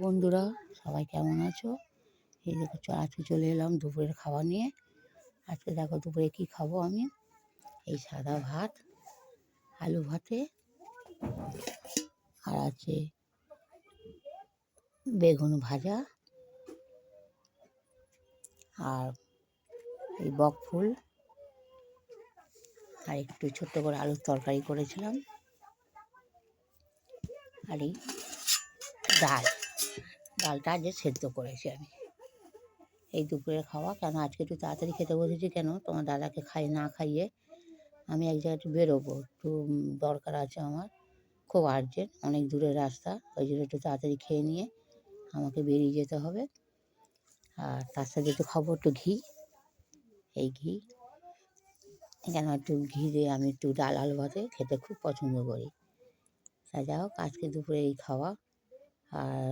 বন্ধুরা, সবাই কেমন আছো? এই দেখো আজকে চলে এলাম দুপুরের খাবার নিয়ে। আজকে দেখো দুপুরে কি খাবো আমি। এই সাদা ভাত, আলু ভাতে, আর আছে বেগুন ভাজা, আর এই বক ফুল, আর একটু ছোট্ট করে আলুর তরকারি করেছিলাম, আর এই ডালটা আজকে সেদ্ধ করেছি আমি। এই দুপুরের খাওয়া। কেন আজকে একটু তাড়াতাড়ি খেতে বসেছি, কেন তোমার দাদাকে না খাইয়ে আমি এক জায়গায় একটু বেরোবো, একটু দরকার আছে আমার, খুব আর্জেন্ট, অনেক দূরের রাস্তা। ওই জন্য একটু তাড়াতাড়ি খেয়ে নিয়ে আমাকে বেরিয়ে যেতে হবে। আর তার সাথে একটু খাবো একটু ঘি, এই ঘি, কেন একটু ঘি দিয়ে আমি একটু ডাল আলু ভাতে খেতে খুব পছন্দ করি। তা যাই হোক, আজকে দুপুরে এই খাওয়া। আর